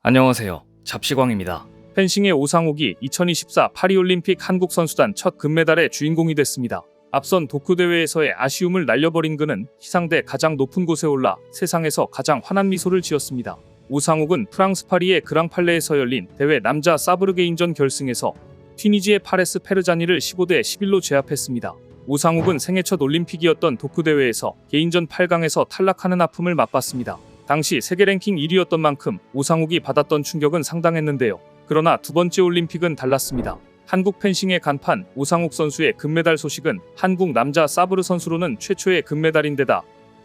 안녕하세요. 잡시광입니다. 펜싱의 오상욱이 2024 파리올림픽 한국 선수단 첫 금메달의 주인공이 됐습니다. 앞선 도쿄대회에서의 아쉬움을 날려버린 그는 희상대 가장 높은 곳에 올라 세상에서 가장 환한 미소를 지었습니다. 오상욱은 프랑스 파리의 그랑팔레에서 열린 대회 남자 사브르 개인전 결승에서 튀니지의 파레스 페르자니를 15대 11로 제압했습니다. 오상욱은 생애 첫 올림픽이었던 도쿄대회에서 개인전 8강에서 탈락하는 아픔을 맛봤습니다. 당시 세계 랭킹 1위였던 만큼 오상욱이 받았던 충격은 상당했는데요. 그러나 두 번째 올림픽은 달랐습니다. 한국 펜싱의 간판 오상욱 선수의 금메달 소식은 한국 남자 사브르 선수로는 최초의 금메달인데다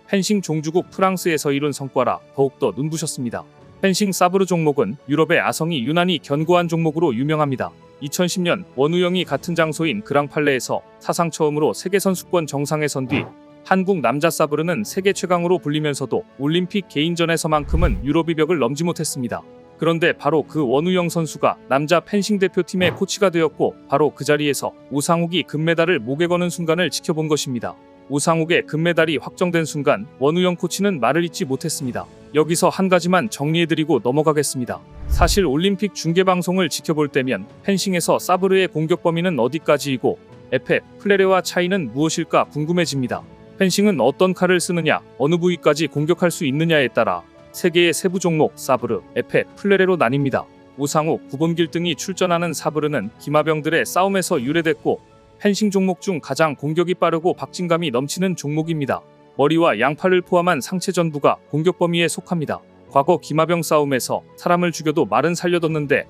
펜싱 종주국 프랑스에서 이룬 성과라 더욱더 눈부셨습니다. 펜싱 사브르 종목은 유럽의 아성이 유난히 견고한 종목으로 유명합니다. 2010년 원우영이 같은 장소인 그랑팔레에서 사상 처음으로 세계선수권 정상에 선 뒤 한국 남자 사브르는 세계 최강으로 불리면서도 올림픽 개인전에서만큼은 유럽의 벽을 넘지 못했습니다. 그런데 바로 그 원우영 선수가 남자 펜싱 대표팀의 코치가 되었고 바로 그 자리에서 오상욱이 금메달을 목에 거는 순간을 지켜본 것입니다. 오상욱의 금메달이 확정된 순간 원우영 코치는 말을 잇지 못했습니다. 여기서 한 가지만 정리해드리고 넘어가겠습니다. 사실 올림픽 중계방송을 지켜볼 때면 펜싱에서 사브르의 공격 범위는 어디까지이고 에페, 플레레와 차이는 무엇일까 궁금해집니다. 펜싱은 어떤 칼을 쓰느냐, 어느 부위까지 공격할 수 있느냐에 따라 세 개의 세부 종목 사브르, 에페, 플레레로 나뉩니다. 오상욱, 구본길 등이 출전하는 사브르는 기마병들의 싸움에서 유래됐고 펜싱 종목 중 가장 공격이 빠르고 박진감이 넘치는 종목입니다. 머리와 양팔을 포함한 상체 전부가 공격 범위에 속합니다. 과거 기마병 싸움에서 사람을 죽여도 말은 살려뒀는데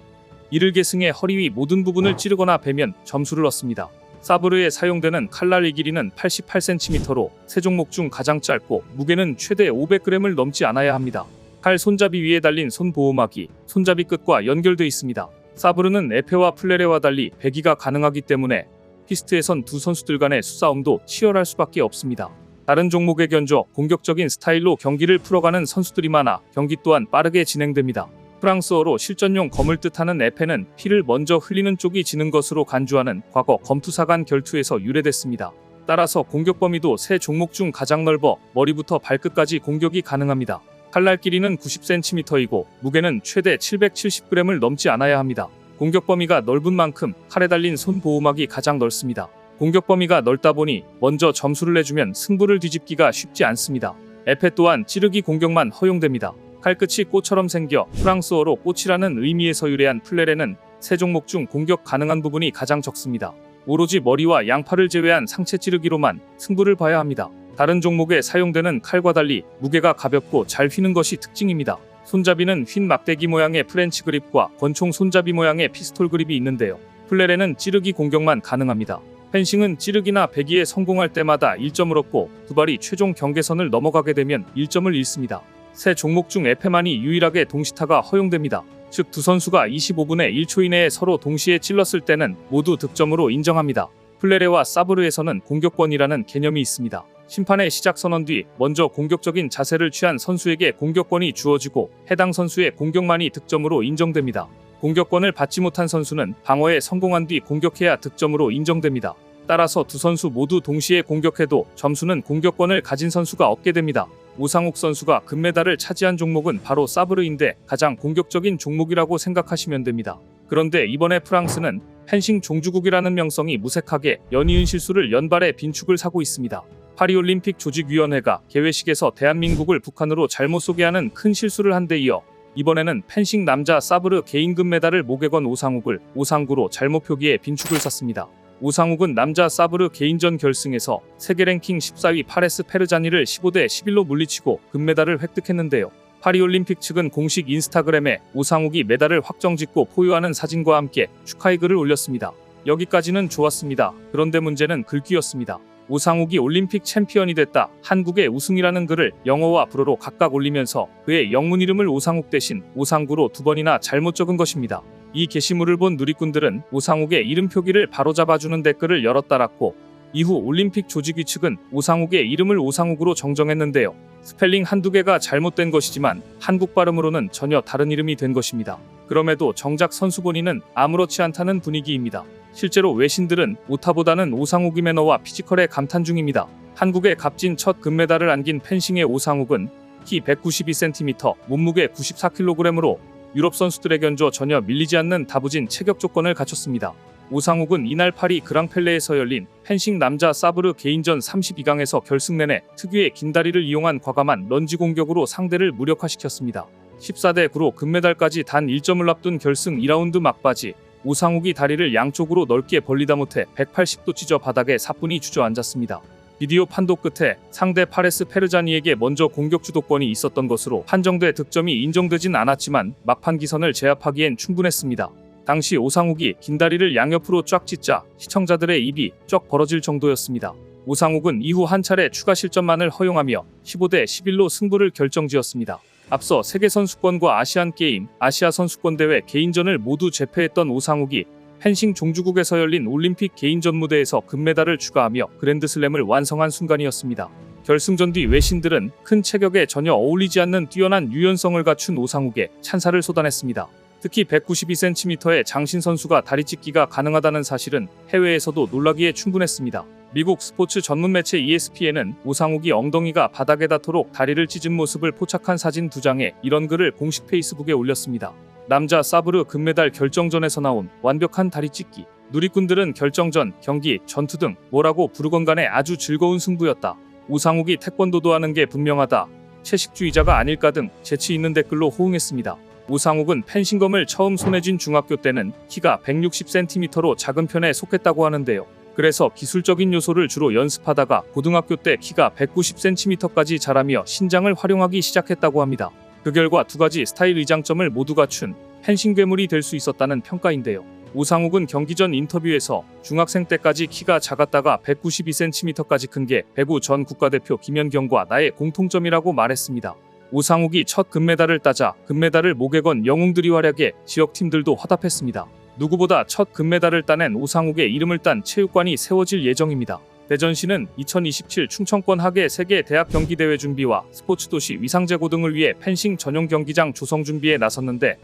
이를 계승해 허리 위 모든 부분을 찌르거나 베면 점수를 얻습니다. 사브르에 사용되는 칼날의 길이는 88cm로 세 종목 중 가장 짧고 무게는 최대 500g을 넘지 않아야 합니다. 칼 손잡이 위에 달린 손보호막이 손잡이 끝과 연결돼 있습니다. 사브르는 에페와 플레레와 달리 배기가 가능하기 때문에 피스트에선 두 선수들 간의 수싸움도 치열할 수밖에 없습니다. 다른 종목에 견줘 공격적인 스타일로 경기를 풀어가는 선수들이 많아 경기 또한 빠르게 진행됩니다. 프랑스어로 실전용 검을 뜻하는 에페는 피를 먼저 흘리는 쪽이 지는 것으로 간주하는 과거 검투사관 결투에서 유래됐습니다. 따라서 공격 범위도 세 종목 중 가장 넓어 머리부터 발끝까지 공격이 가능합니다. 칼날 길이는 90cm이고 무게는 최대 770g을 넘지 않아야 합니다. 공격 범위가 넓은 만큼 칼에 달린 손 보호막이 가장 넓습니다. 공격 범위가 넓다 보니 먼저 점수를 내주면 승부를 뒤집기가 쉽지 않습니다. 에페 또한 찌르기 공격만 허용됩니다. 칼끝이 꽃처럼 생겨 프랑스어로 꽃이라는 의미에서 유래한 플레레는 세 종목 중 공격 가능한 부분이 가장 적습니다. 오로지 머리와 양팔을 제외한 상체 찌르기로만 승부를 봐야 합니다. 다른 종목에 사용되는 칼과 달리 무게가 가볍고 잘 휘는 것이 특징입니다. 손잡이는 휜 막대기 모양의 프렌치 그립과 권총 손잡이 모양의 피스톨 그립이 있는데요. 플레레는 찌르기 공격만 가능합니다. 펜싱은 찌르기나 배기에 성공할 때마다 1점을 얻고 두 발이 최종 경계선을 넘어가게 되면 1점을 잃습니다. 세 종목 중 에페만이 유일하게 동시타가 허용됩니다. 즉 두 선수가 25분의 1초 이내에 서로 동시에 찔렀을 때는 모두 득점으로 인정합니다. 플레레와 사브르에서는 공격권이라는 개념이 있습니다. 심판의 시작 선언 뒤 먼저 공격적인 자세를 취한 선수에게 공격권이 주어지고 해당 선수의 공격만이 득점으로 인정됩니다. 공격권을 받지 못한 선수는 방어에 성공한 뒤 공격해야 득점으로 인정됩니다. 따라서 두 선수 모두 동시에 공격해도 점수는 공격권을 가진 선수가 얻게 됩니다. 오상욱 선수가 금메달을 차지한 종목은 바로 사브르인데 가장 공격적인 종목이라고 생각하시면 됩니다. 그런데 이번에 프랑스는 펜싱 종주국이라는 명성이 무색하게 연이은 실수를 연발해 빈축을 사고 있습니다. 파리올림픽 조직위원회가 개회식에서 대한민국을 북한으로 잘못 소개하는 큰 실수를 한 데 이어 이번에는 펜싱 남자 사브르 개인 금메달을 목에 건 오상욱을 오상구로 잘못 표기해 빈축을 샀습니다. 오상욱은 남자 사브르 개인전 결승에서 세계 랭킹 14위 파레스 페르자니를 15대 11로 물리치고 금메달을 획득했는데요. 파리올림픽 측은 공식 인스타그램에 오상욱이 메달을 확정짓고 포효하는 사진과 함께 축하의 글을 올렸습니다. 여기까지는 좋았습니다. 그런데 문제는 글귀였습니다. 오상욱이 올림픽 챔피언이 됐다. 한국의 우승이라는 글을 영어와 불어로 각각 올리면서 그의 영문 이름을 오상욱 대신 오상구로 두 번이나 잘못 적은 것입니다. 이 게시물을 본 누리꾼들은 오상욱의 이름 표기를 바로잡아주는 댓글을 여럿 달았고 이후 올림픽 조직위 측은 오상욱의 이름을 오상욱으로 정정했는데요. 스펠링 한두 개가 잘못된 것이지만 한국 발음으로는 전혀 다른 이름이 된 것입니다. 그럼에도 정작 선수 본인은 아무렇지 않다는 분위기입니다. 실제로 외신들은 오타보다는 오상욱의 매너와 피지컬에 감탄 중입니다. 한국의 값진 첫 금메달을 안긴 펜싱의 오상욱은 키 192cm, 몸무게 94kg으로 유럽 선수들에 견조 전혀 밀리지 않는 다부진 체격 조건을 갖췄습니다. 오상욱은 이날 파리 그랑펠레에서 열린 펜싱 남자 사브르 개인전 32강에서 결승 내내 특유의 긴 다리를 이용한 과감한 런지 공격으로 상대를 무력화시켰습니다. 14대 9로 금메달까지 단 1점을 앞둔 결승 2라운드 막바지, 오상욱이 다리를 양쪽으로 넓게 벌리다 못해 180도 찢어 바닥에 사뿐히 주저앉았습니다. 비디오 판독 끝에 상대 파레스 페르자니에게 먼저 공격 주도권이 있었던 것으로 판정돼 득점이 인정되진 않았지만 막판 기선을 제압하기엔 충분했습니다. 당시 오상욱이 긴 다리를 양옆으로 쫙 찢자 시청자들의 입이 쩍 벌어질 정도였습니다. 오상욱은 이후 한 차례 추가 실점만을 허용하며 15대 11로 승부를 결정지었습니다. 앞서 세계선수권과 아시안게임, 아시아선수권대회 개인전을 모두 제패했던 오상욱이 펜싱 종주국에서 열린 올림픽 개인전 무대에서 금메달을 추가하며 그랜드슬램을 완성한 순간이었습니다. 결승전 뒤 외신들은 큰 체격에 전혀 어울리지 않는 뛰어난 유연성을 갖춘 오상욱에 찬사를 쏟아냈습니다. 특히 192cm의 장신 선수가 다리 찢기가 가능하다는 사실은 해외에서도 놀라기에 충분했습니다. 미국 스포츠 전문 매체 ESPN은 오상욱이 엉덩이가 바닥에 닿도록 다리를 찢은 모습을 포착한 사진 2장에 이런 글을 공식 페이스북에 올렸습니다. 남자 사브르 금메달 결정전에서 나온 완벽한 다리 찢기. 누리꾼들은 결정전, 경기, 전투 등 뭐라고 부르건 간에 아주 즐거운 승부였다. 오상욱이 태권도도 하는 게 분명하다. 채식주의자가 아닐까 등 재치 있는 댓글로 호응했습니다. 오상욱은 펜싱검을 처음 손에 쥔 중학교 때는 키가 160cm로 작은 편에 속했다고 하는데요. 그래서 기술적인 요소를 주로 연습하다가 고등학교 때 키가 190cm까지 자라며 신장을 활용하기 시작했다고 합니다. 그 결과 두 가지 스타일 의장점을 모두 갖춘 펜싱 괴물이 될 수 있었다는 평가인데요. 오상욱은 경기 전 인터뷰에서 중학생 때까지 키가 작았다가 192cm까지 큰 게 배구 전 국가대표 김연경과 나의 공통점이라고 말했습니다. 오상욱이 첫 금메달을 따자 금메달을 목에 건 영웅들이 활약해 지역팀들도 화답했습니다. 누구보다 첫 금메달을 따낸 오상욱의 이름을 딴 체육관이 세워질 예정입니다. 대전시는 2027 충청권 하계 세계 대학 경기대회 준비와 스포츠도시 위상제고 등을 위해 펜싱 전용 경기장 조성 준비에 나섰는데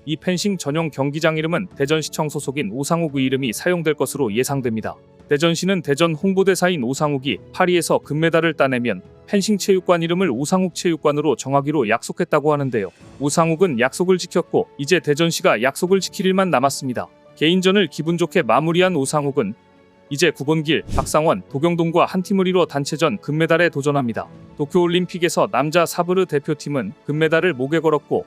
이 펜싱 전용 경기장 이름은 대전시청 소속인 오상욱의 이름이 사용될 것으로 예상됩니다. 대전시는 대전 홍보대사인 오상욱이 파리에서 금메달을 따내면 펜싱 체육관 이름을 오상욱 체육관으로 정하기로 약속했다고 하는데요. 오상욱은 약속을 지켰고 이제 대전시가 약속을 지킬 일만 남았습니다. 개인전을 기분 좋게 마무리한 오상욱은 이제 구본길, 박상원, 도경동과 한 팀을 이뤄 단체전 금메달에 도전합니다. 도쿄올림픽에서 남자 사브르 대표팀은 금메달을 목에 걸었고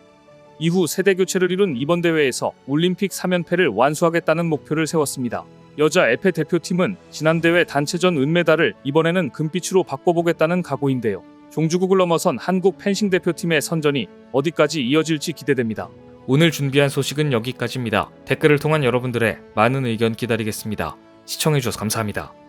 이후 세대 교체를 이룬 이번 대회에서 올림픽 3연패를 완수하겠다는 목표를 세웠습니다. 여자 에페 대표팀은 지난 대회 단체전 은메달을 이번에는 금빛으로 바꿔보겠다는 각오인데요. 종주국을 넘어선 한국 펜싱 대표팀의 선전이 어디까지 이어질지 기대됩니다. 오늘 준비한 소식은 여기까지입니다. 댓글을 통한 여러분들의 많은 의견 기다리겠습니다. 시청해주셔서 감사합니다.